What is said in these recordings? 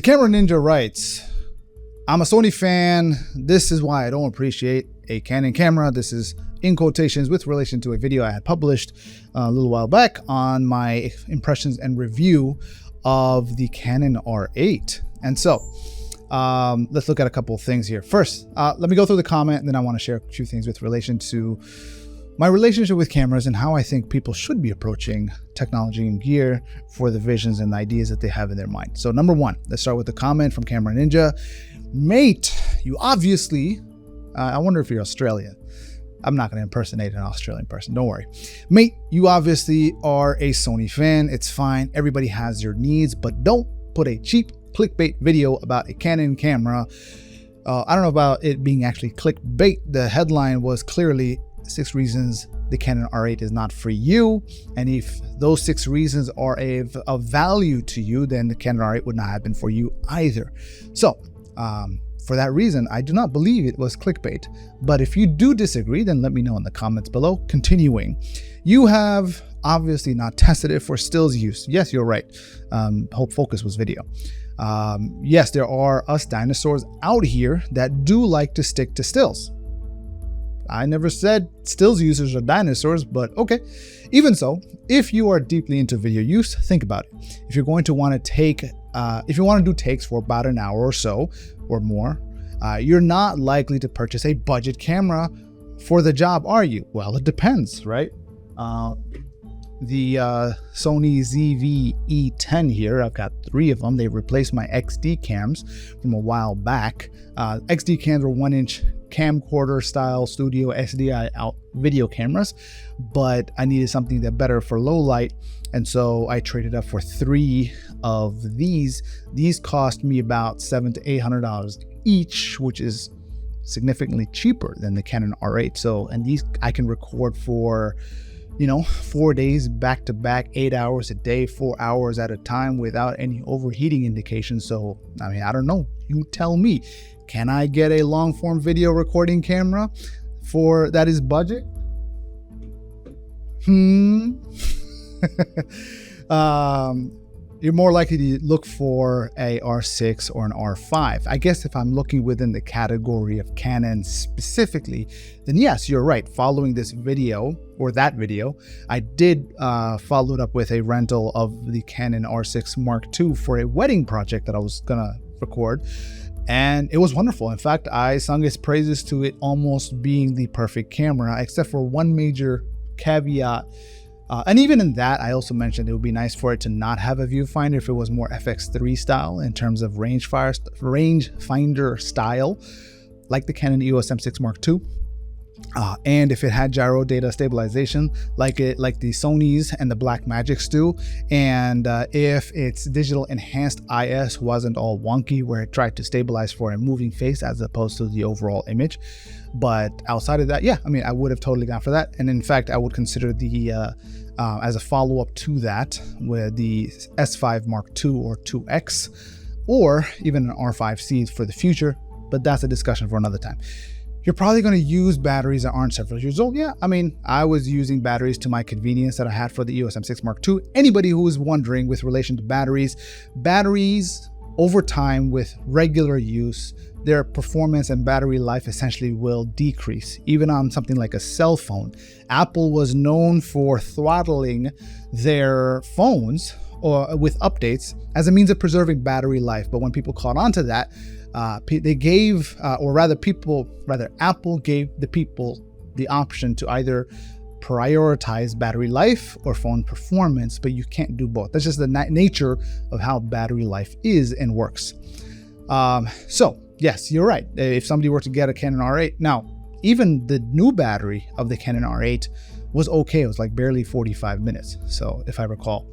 The Camera Ninja writes, I'm a Sony fan. This is why I don't appreciate a Canon camera. This is in quotations with relation to a video I had published a little while back on my impressions and review of the Canon R8. And so let's look at a couple of things here. First, let me go through the comment, and then I want to share a few things with relation to my relationship with cameras and how I think people should be approaching technology and gear for the visions and ideas that they have in their mind. So number one, let's start with the comment from Camera Ninja. Mate, you obviously, I wonder if you're Australian. I'm not going to impersonate an Australian person, don't worry. Mate, you obviously are a Sony fan. It's fine. Everybody has their needs, but don't put a cheap clickbait video about a Canon camera. I don't know about it being actually clickbait. The headline was clearly 6 reasons the Canon R8 is not for you. And if those 6 reasons are of value to you, then the Canon R8 would not have been for you either. So for that reason, I do not believe it was clickbait. But if you do disagree, then let me know in the comments below. Continuing, you have obviously not tested it for stills use. Yes, you're right. Hope focus was video. Yes, there are us dinosaurs out here that do like to stick to stills. I never said stills users are dinosaurs, but okay. Even so, if you are deeply into video use, think about it. If you're going to want to take, if you want to do takes for about an hour or so or more, you're not likely to purchase a budget camera for the job, are you? Well, it depends, right? The Sony ZV-E10 here, I've got 3 of them. They replaced my XD cams from a while back. XD cams were 1-inch camcorder style studio SDI out video cameras, but I needed something that better for low light, and so I traded up for 3 of these. These cost me about $700 to $800 each, which is significantly cheaper than the Canon R8. So, and these I can record for 4 days back to back, 8 hours a day, 4 hours at a time without any overheating indication. So, I mean, I don't know. You tell me. Can I get a long form video recording camera for that is budget? You're more likely to look for a R6 or an R5. I guess if I'm looking within the category of Canon specifically, then yes, you're right. Following this video or that video, I did follow it up with a rental of the Canon R6 Mark II for a wedding project that I was gonna record. And it was wonderful. In fact, I sung its praises to it almost being the perfect camera, except for one major caveat. And even in that, I also mentioned it would be nice for it to not have a viewfinder if it was more FX3 style in terms of rangefinder style, like the Canon EOS M6 Mark II. And if it had gyro data stabilization like the Sony's and the Blackmagic's do, and if its digital enhanced IS wasn't all wonky where it tried to stabilize for a moving face as opposed to the overall image. But outside of that, yeah, I mean, I would have totally gone for that. And in fact, I would consider the as a follow-up to that with the S5 Mark II or 2X, or even an R5C for the future, but that's a discussion for another time. You're probably going to use batteries that aren't several years old. Yeah, I mean, I was using batteries to my convenience that I had for the EOS M6 Mark II. Anybody who is wondering with relation to batteries over time with regular use, their performance and battery life essentially will decrease. Even on something like a cell phone, Apple was known for throttling their phones or with updates as a means of preserving battery life. But when people caught on to that, Apple gave the people the option to either prioritize battery life or phone performance, but you can't do both. That's just the nature of how battery life is and works. So yes, you're right. If somebody were to get a Canon R8, now even the new battery of the Canon R8 was okay. It was like barely 45 minutes. So if I recall.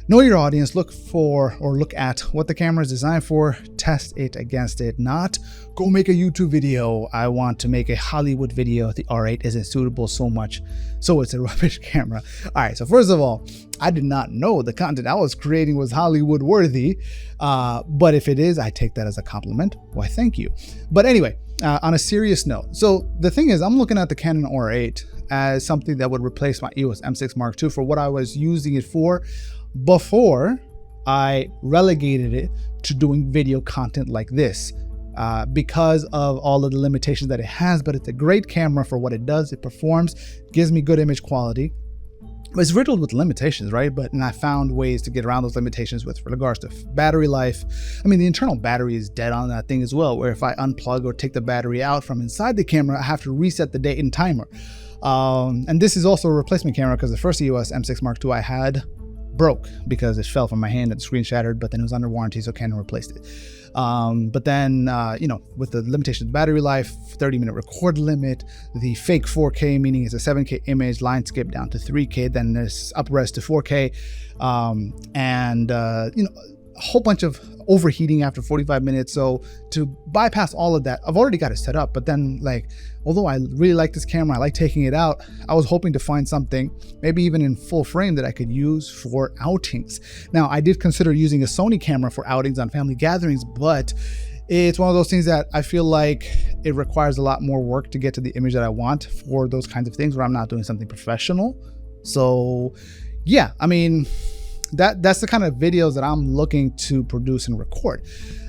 Know your audience, look at what the camera is designed for, test it against it, not go make a YouTube video. I want to make a Hollywood video. The R8 isn't suitable so much, so it's a rubbish camera. All right, so first of all, I did not know the content I was creating was Hollywood worthy, but if it is, I take that as a compliment. Why, thank you. But anyway, on a serious note, so the thing is, I'm looking at the Canon R8 as something that would replace my EOS M6 Mark II for what I was using it for before I relegated it to doing video content like this because of all of the limitations that it has. But it's a great camera for what it does. It performs, gives me good image quality. It's riddled with limitations, right? And I found ways to get around those limitations with regards to battery life. I mean, the internal battery is dead on that thing as well, where if I unplug or take the battery out from inside the camera, I have to reset the date and timer. And this is also a replacement camera because the first EOS M6 Mark II I had broke because it fell from my hand and the screen shattered, but then it was under warranty, so Canon replaced it. But then, with the limitation of battery life, 30-minute record limit, the fake 4K, meaning it's a 7K image, line skip down to 3K, then there's upres to 4K, a whole bunch of overheating after 45 minutes. So to bypass all of that, I've already got it set up. But then, although I really like this camera, I like taking it out, I was hoping to find something, maybe even in full frame, that I could use for outings. Now, I did consider using a Sony camera for outings on family gatherings, but it's one of those things that I feel like it requires a lot more work to get to the image that I want for those kinds of things where I'm not doing something professional. So yeah, I mean, that's the kind of videos that I'm looking to produce and record.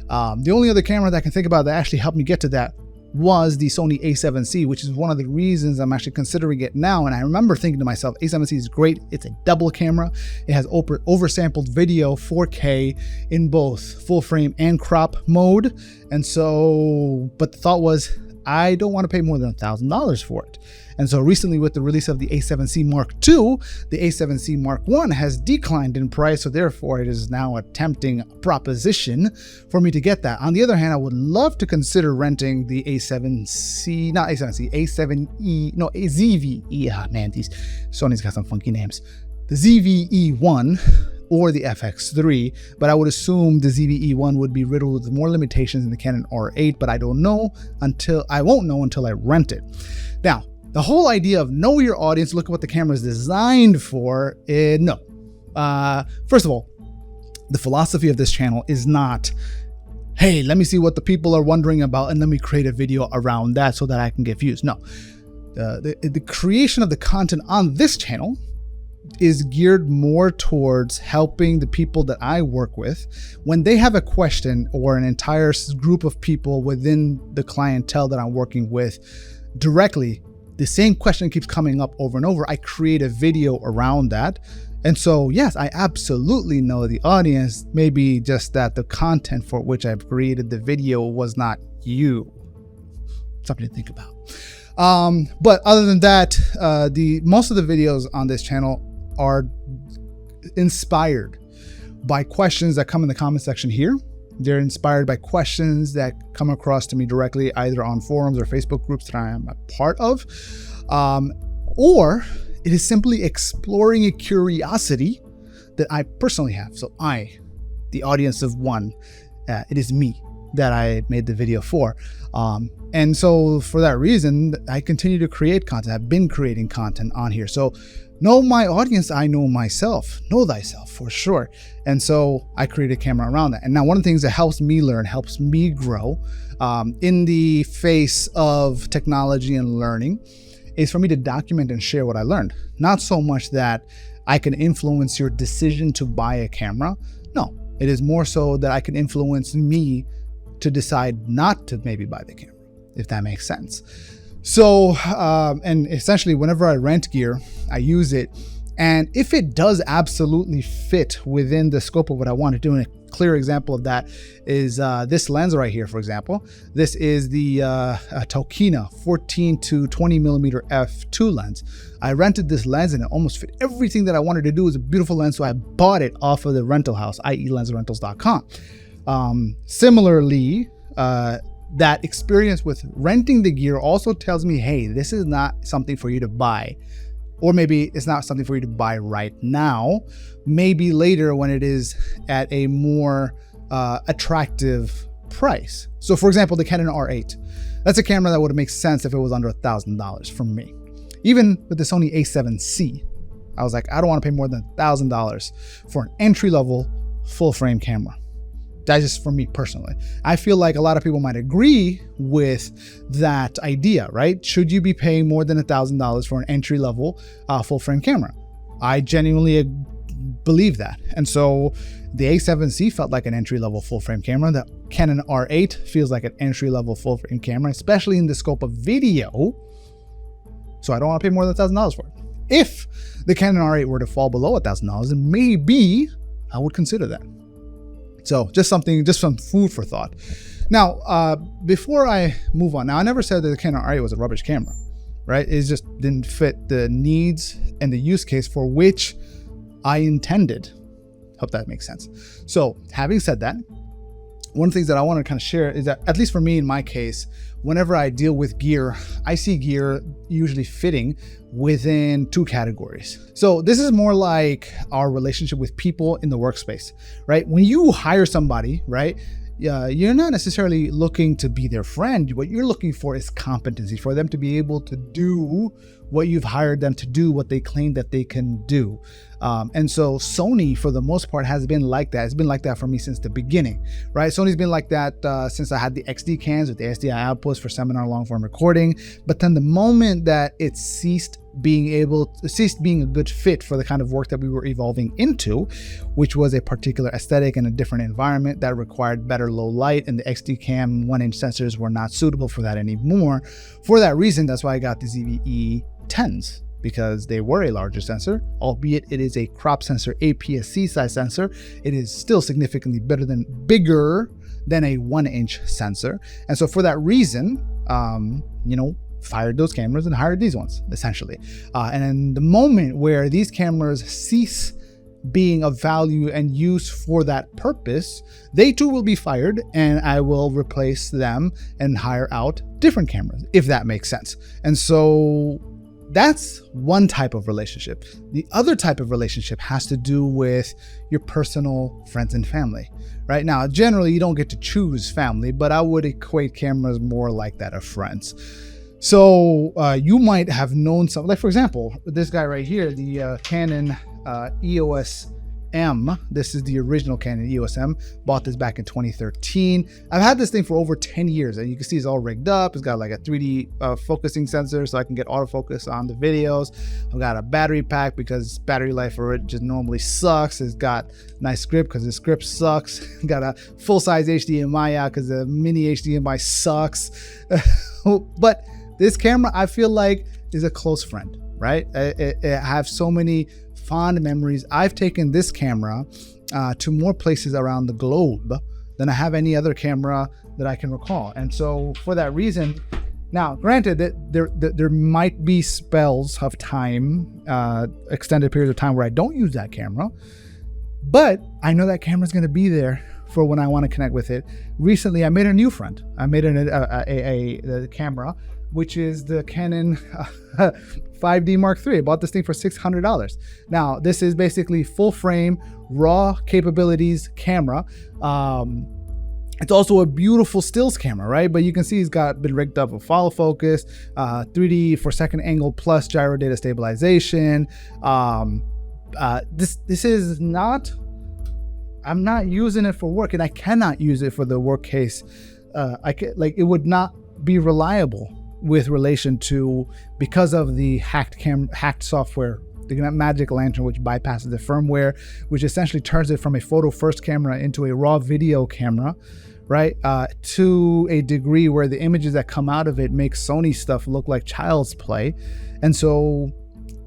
The only other camera that I can think about that actually helped me get to that was the Sony A7C, which is one of the reasons I'm actually considering it now. And I remember thinking to myself, A7C is great. It's a double camera. It has oversampled video, 4K in both full frame and crop mode. And so, but the thought was, I don't want to pay more than $1,000 for it. And so recently, with the release of the A7C Mark II, the A7C Mark I has declined in price. So therefore, it is now a tempting proposition for me to get that. On the other hand, I would love to consider renting the A7C, not A7C, A7E, no, ZV-E. Ah, man, Sony's got some funky names. The ZV-E1 or the FX3, but I would assume the ZV-E1 would be riddled with more limitations than the Canon R8, but I won't know until I rent it. Now, the whole idea of know your audience, look at what the camera is designed for, no. First of all, the philosophy of this channel is not, hey, let me see what the people are wondering about and let me create a video around that so that I can get views. No, the creation of the content on this channel is geared more towards helping the people that I work with when they have a question, or an entire group of people within the clientele that I'm working with directly. The same question keeps coming up over and over. I create a video around that. And so, yes, I absolutely know the audience, maybe just that the content for which I've created the video was not you. Something to think about. But other than that, most of the videos on this channel are inspired by questions that come in the comment section here. They're inspired by questions that come across to me directly, either on forums or Facebook groups that I am a part of, or it is simply exploring a curiosity that I personally have. So the audience of one, it is me that I made the video for. And so for that reason, I continue to create content. I've been creating content on here. So know my audience, I know myself. Know thyself, for sure. And so I create a camera around that. And now one of the things that helps me learn, helps me grow in the face of technology and learning is for me to document and share what I learned. Not so much that I can influence your decision to buy a camera. No, it is more so that I can influence me to decide not to maybe buy the camera, if that makes sense. So, and essentially whenever I rent gear, I use it. And if it does absolutely fit within the scope of what I want to do, and a clear example of that is this lens right here, for example. This is the Tokina 14 to 20 millimeter f2 lens. I rented this lens and it almost fit everything that I wanted to do. It was a beautiful lens, so I bought it off of the rental house, i.e. lensrentals.com. Similarly, that experience with renting the gear also tells me, hey, this is not something for you to buy. Or maybe it's not something for you to buy right now. Maybe later when it is at a more attractive price. So for example, the Canon R8. That's a camera that would make sense if it was under $1,000 for me. Even with the Sony A7C, I was like, I don't want to pay more than $1,000 for an entry-level full-frame camera. That's just for me personally. I feel like a lot of people might agree with that idea, right? Should you be paying more than $1,000 for an entry-level full-frame camera? I genuinely believe that. And so the A7C felt like an entry-level full-frame camera. The Canon R8 feels like an entry-level full-frame camera, especially in the scope of video. So I don't want to pay more than $1,000 for it. If the Canon R8 were to fall below $1,000, then maybe I would consider that. So just some food for thought. Now, before I move on, now I never said that the Canon R8 was a rubbish camera, right? It just didn't fit the needs and the use case for which I intended. Hope that makes sense. So having said that, one of the things that I want to kind of share is that, at least for me in my case, whenever I deal with gear, I see gear usually fitting within two categories. So this is more like our relationship with people in the workspace, right? When you hire somebody, right, you're not necessarily looking to be their friend. What you're looking for is competency, for them to be able to do what you've hired them to do, what they claim that they can do. And so Sony, for the most part, has been like that. It's been like that for me since the beginning, right? Sony's been like that since I had the XD cans with the SDI outputs for seminar long-form recording. But then the moment that it ceased being a good fit for the kind of work that we were evolving into, which was a particular aesthetic and a different environment that required better low light, and the XD cam 1-inch sensors were not suitable for that anymore. For that reason, that's why I got the ZVE 10s, because they were a larger sensor, albeit it is a crop sensor, APS-C size sensor. It is still significantly bigger than a 1-inch sensor. And so for that reason, fired those cameras and hired these ones, essentially. And in the moment where these cameras cease being of value and use for that purpose, they too will be fired, and I will replace them and hire out different cameras, if that makes sense. And so that's one type of relationship. The other type of relationship has to do with your personal friends and family. Right now, generally you don't get to choose family, but I would equate cameras more like that of friends. So you might have known some, like for example, this guy right here, the Canon EOS M. This is the original Canon EOS M. Bought this back in 2013. I've had this thing for over 10 years, and you can see it's all rigged up. It's got like a 3D focusing sensor, so I can get autofocus on the videos. I've got a battery pack because battery life for it just normally sucks. It's got nice grip because the script sucks. Got a full-size HDMI out because the mini HDMI sucks. But this camera, I feel like, is a close friend, right? I have so many fond memories. I've taken this camera to more places around the globe than I have any other camera that I can recall. And so for that reason, now granted that there might be spells of time, extended periods of time where I don't use that camera, but I know that camera's going to be there for when I want to connect with it. Recently, I made a new friend. I made a camera, which is the Canon 5D Mark III. I bought this thing for $600. Now, this is basically full frame, raw capabilities camera. It's also a beautiful stills camera, right? But you can see it's been rigged up with follow focus, 3D for second angle plus gyro data stabilization. This is not, I'm not using it for work, and I cannot use it for the work case. It would not be reliable with relation to, because of the hacked software, the Magic Lantern, which bypasses the firmware, which essentially turns it from a photo first camera into a raw video camera, right? To a degree where the images that come out of it make Sony stuff look like child's play. And so,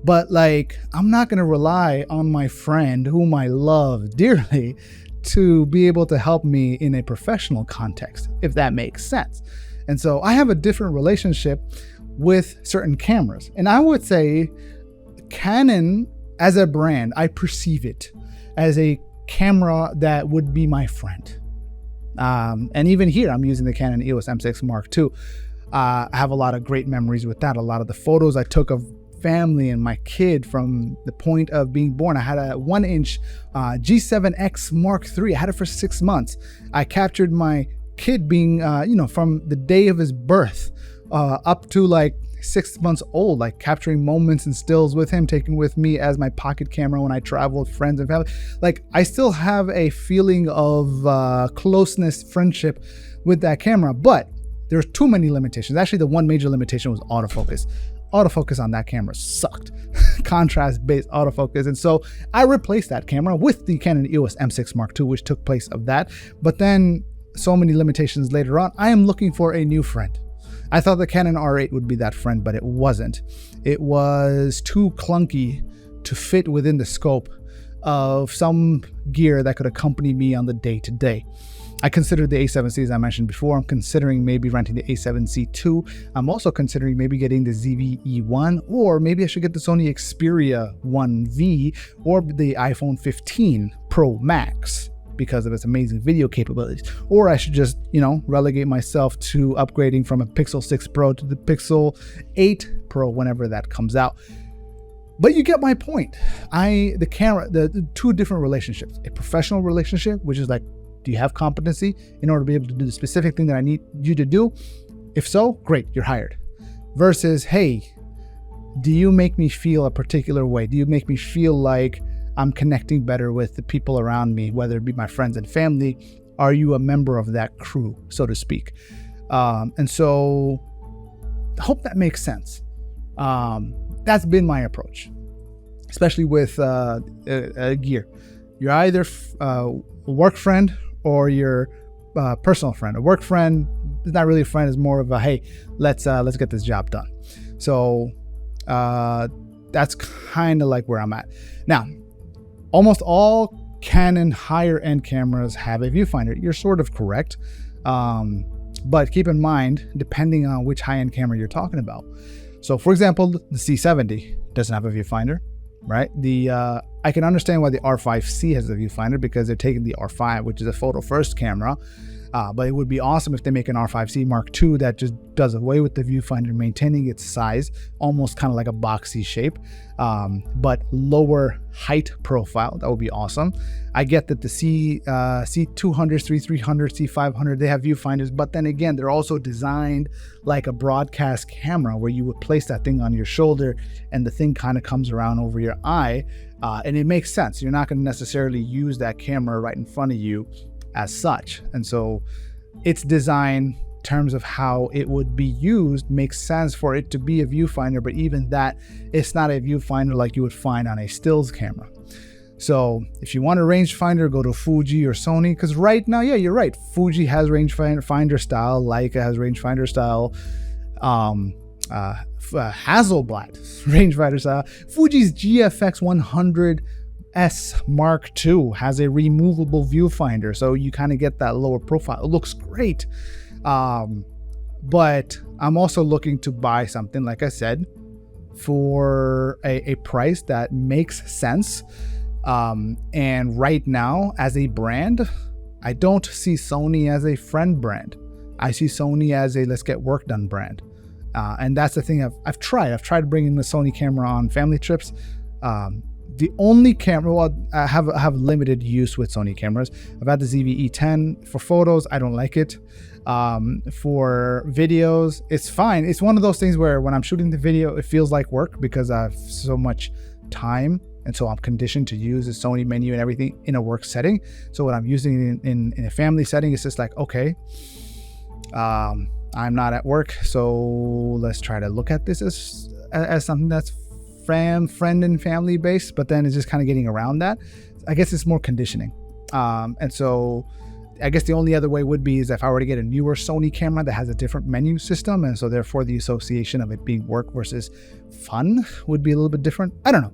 but like, I'm not going to rely on my friend whom I love dearly to be able to help me in a professional context, if that makes sense. And so I have a different relationship with certain cameras. And I would say Canon as a brand, I perceive it as a camera that would be my friend. And even here, I'm using the Canon EOS M6 Mark II. I have a lot of great memories with that. A lot of the photos I took of family and my kid from the point of being born. I had a 1-inch G7X Mark III. I had it for 6 months. I captured my kid being, from the day of his birth up to like 6 months old, like capturing moments and stills with him, taking with me as my pocket camera when I travel with friends and family. Like, I still have a feeling of closeness, friendship with that camera, but there's too many limitations. Actually, the one major limitation was autofocus. autofocus on that camera sucked. Contrast-based autofocus. And so I replaced that camera with the Canon EOS M6 Mark II, which took place of that. But then so many limitations later on, I am looking for a new friend. I thought the Canon R8 would be that friend, but it wasn't. It was too clunky to fit within the scope of some gear that could accompany me on the day-to-day. I considered the A7C, as I mentioned before. I'm considering maybe renting the A7C II. I'm also considering maybe getting the ZV-E1, or maybe I should get the Sony Xperia 1V or the iPhone 15 Pro Max because of its amazing video capabilities. Or I should just, relegate myself to upgrading from a Pixel 6 Pro to the Pixel 8 Pro whenever that comes out. But you get my point. The two different relationships. A professional relationship, which is like, do you have competency in order to be able to do the specific thing that I need you to do? If so, great, you're hired. Versus, hey, do you make me feel a particular way? Do you make me feel like I'm connecting better with the people around me, whether it be my friends and family? Are you a member of that crew, so to speak? And so I hope that makes sense. That's been my approach, especially with gear. You're either a work friend or your personal friend. A work friend is not really a friend; it's more of a, hey, let's get this job done. So that's kind of like where I'm at now. Almost all Canon higher end cameras have a viewfinder. You're sort of correct, but keep in mind, depending on which high end camera you're talking about. So, for example, the C70 doesn't have a viewfinder, right? I can understand why the R5C has a viewfinder because they're taking the R5, which is a photo first camera. But it would be awesome if they make an R5C Mark II that just does away with the viewfinder, maintaining its size, almost kind of like a boxy shape, but lower height profile. That would be awesome. I get that the C200s, C300, C500, they have viewfinders, but then again, they're also designed like a broadcast camera where you would place that thing on your shoulder and the thing kind of comes around over your eye. And it makes sense. You're not going to necessarily use that camera right in front of you as such. And so its design in terms of how it would be used makes sense for it to be a viewfinder, but even that, it's not a viewfinder like you would find on a stills camera. So if you want a rangefinder, go to Fuji or Sony, because right now, yeah, you're right. Fuji has rangefinder style, Leica has rangefinder style, Hasselblad rangefinder style. Fuji's GFX 100S Mark II has a removable viewfinder, so you kind of get that lower profile. It looks great, but I'm also looking to buy something, like I said, for a price that makes sense. And right now, as a brand, I don't see Sony as a friend brand. I see Sony as a let's get work done brand. And that's the thing I've tried bringing the Sony camera on family trips. The only camera, well, I have limited use with Sony cameras. I've had the ZV-E10 for photos. I don't like it. For videos, it's fine. It's one of those things where when I'm shooting the video, it feels like work because I have so much time. And so I'm conditioned to use the Sony menu and everything in a work setting. So when I'm using it in a family setting, it's just like, okay, I'm not at work, so let's try to look at this as something that's friend and family based, but then it's just kind of getting around that. I guess it's more conditioning. And so I guess the only other way would be is if I were to get a newer Sony camera that has a different menu system, and so therefore the association of it being work versus fun would be a little bit different. I don't know.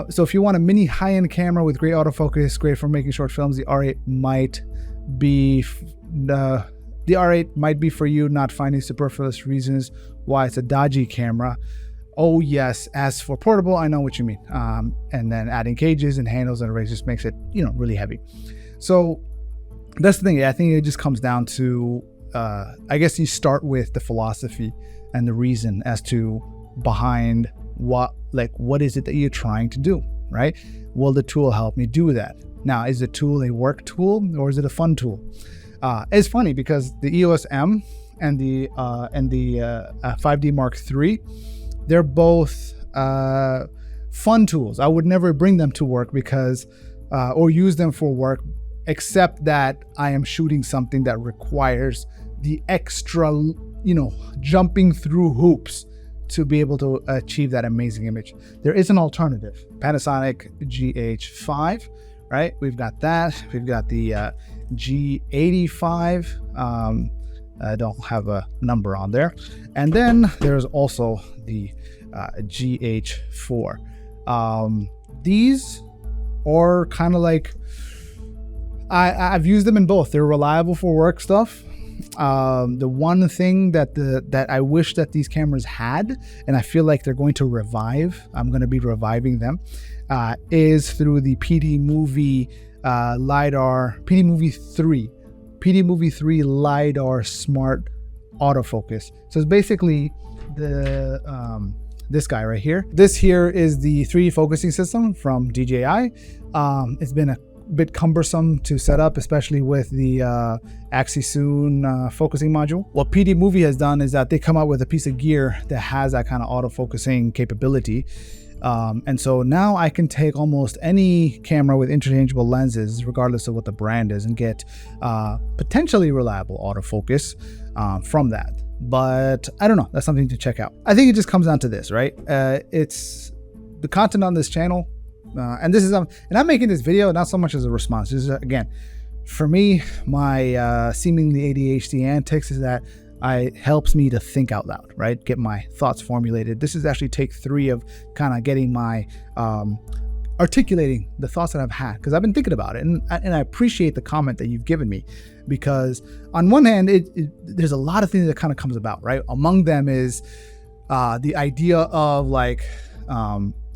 So if you want a mini high-end camera with great autofocus, great for making short films, the R8 might be for you, not finding superfluous reasons why it's a dodgy camera. Oh yes, as for portable, I know what you mean. And then adding cages and handles and arrays just makes it, really heavy. So that's the thing. I think it just comes down to, I guess you start with the philosophy and the reason as to behind what is it that you're trying to do, right? Will the tool help me do that? Now, is the tool a work tool or is it a fun tool? It's funny because the EOS M and the 5D Mark III, they're both fun tools. I would never bring them to work because or use them for work, except that I am shooting something that requires the extra, jumping through hoops to be able to achieve that amazing image. There is an alternative, Panasonic GH5, right? We've got that. We've got the G85. I don't have a number on there. And then there's also the GH4. These are kind of like, I've used them in both. They're reliable for work stuff. The one thing that I wish that these cameras had, and I feel like they're going to revive, I'm going to be reviving them, is through the PD Movie LiDAR, PD Movie 3 LiDAR Smart Autofocus. So it's basically the this guy right here. This here is the 3D focusing system from DJI. It's been a bit cumbersome to set up, especially with the Axisoon focusing module. What PD Movie has done is that they come out with a piece of gear that has that kind of autofocusing capability. And so now I can take almost any camera with interchangeable lenses, regardless of what the brand is, and get potentially reliable autofocus from that. But I don't know, that's something to check out. I think it just comes down to this, right? It's the content on this channel. And this is, and I'm making this video not so much as a response. This is, again, for me, my seemingly ADHD antics is that it helps me to think out loud, right? Get my thoughts formulated. This is actually take 3 of kind of getting my, articulating the thoughts that I've had, because I've been thinking about it. And I appreciate the comment that you've given me, because on one hand, there's a lot of things that kind of comes about, right? Among them is the idea of like,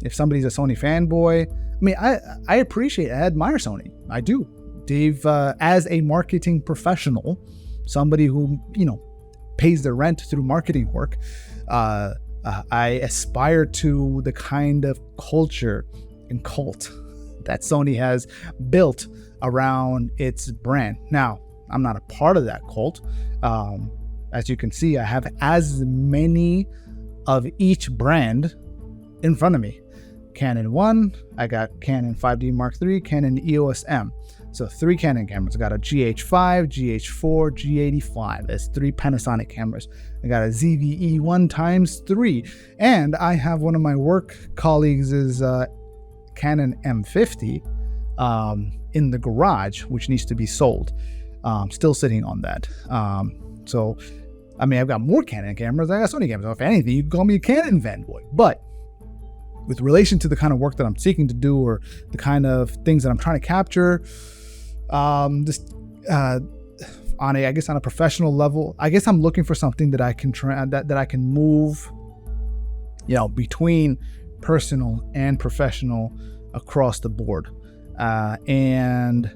if somebody's a Sony fanboy, I mean, I appreciate, I admire Sony. I do. They've, as a marketing professional, somebody who, pays their rent through marketing work, I aspire to the kind of culture and cult that Sony has built around its brand. Now, I'm not a part of that cult. As you can see, I have as many of each brand in front of me. Canon 1, I got Canon 5D Mark III, Canon EOS M. So 3 Canon cameras. I got a GH5, GH4, G85. That's 3 Panasonic cameras. I got a ZVE 1x3. And I have one of my work colleagues' Canon M50 in the garage, which needs to be sold. Still sitting on that. So, I mean, I've got more Canon cameras. I got Sony cameras. So if anything, you can call me a Canon fanboy. But with relation to the kind of work that I'm seeking to do, or the kind of things that I'm trying to capture, just on a professional level, I guess I'm looking for something that I can try, that I can move, between personal and professional across the board. And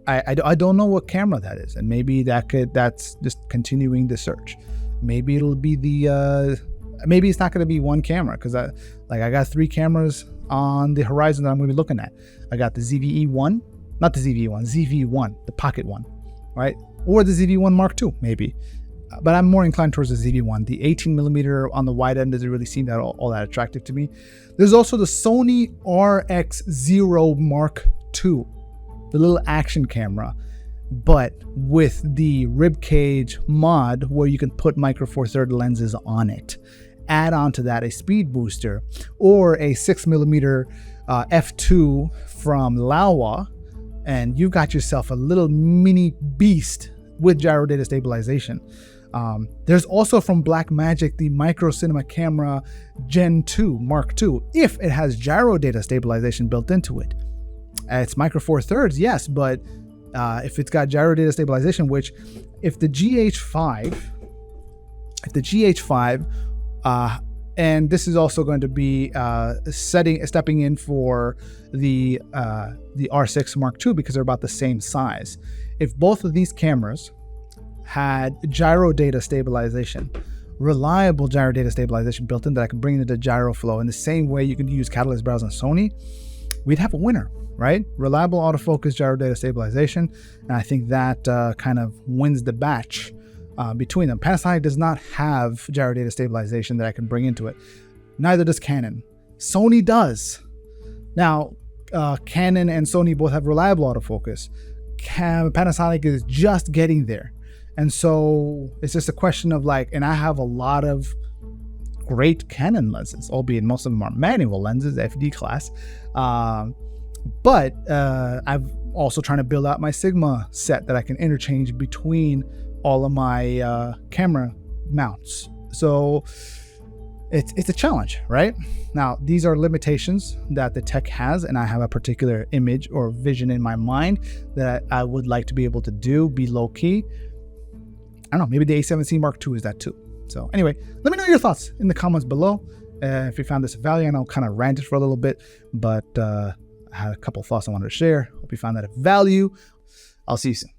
I don't know what camera that is, and maybe that's just continuing the search. Maybe it'll be maybe it's not going to be one camera, because I got 3 cameras on the horizon that I'm going to be looking at. I got the ZVE1, not the ZVE1, ZV1, the pocket one, right? Or the ZV1 Mark II, maybe. But I'm more inclined towards the ZV1. The 18mm on the wide end doesn't really seem all that attractive to me. There's also the Sony RX0 Mark II, the little action camera, but with the ribcage mod where you can put micro four thirds lenses on it. Add on to that a speed booster or a 6mm f2 from Laowa, and you got yourself a little mini beast with gyro data stabilization. There's also from Blackmagic the Micro Cinema Camera Gen 2 Mark II, if it has gyro data stabilization built into it. It's micro four thirds, yes, but if it's got gyro data stabilization, which if the GH5, and this is also going to be stepping in for the R6 Mark II, because they're about the same size. If both of these cameras had gyro data stabilization, reliable gyro data stabilization built in that I can bring into the gyro flow in the same way you can use Catalyst Browse on Sony, we'd have a winner, right? Reliable autofocus, gyro data stabilization, and I think that kind of wins the batch between them. Panasonic does not have gyro data stabilization that I can bring into it. Neither does Canon. Sony does. Now, Canon and Sony both have reliable autofocus. Panasonic is just getting there. And so it's just a question of and I have a lot of great Canon lenses, albeit most of them are manual lenses, FD class. But I'm also trying to build out my Sigma set that I can interchange between all of my camera mounts. So it's a challenge, right? Now, these are limitations that the tech has, and I have a particular image or vision in my mind that I would like to be able to do, be low key. I don't know, maybe the A7C Mark II is that too. So anyway, let me know your thoughts in the comments below. If you found this of value, I know I kind of ranted for a little bit, but I had a couple of thoughts I wanted to share. Hope you found that of value. I'll see you soon.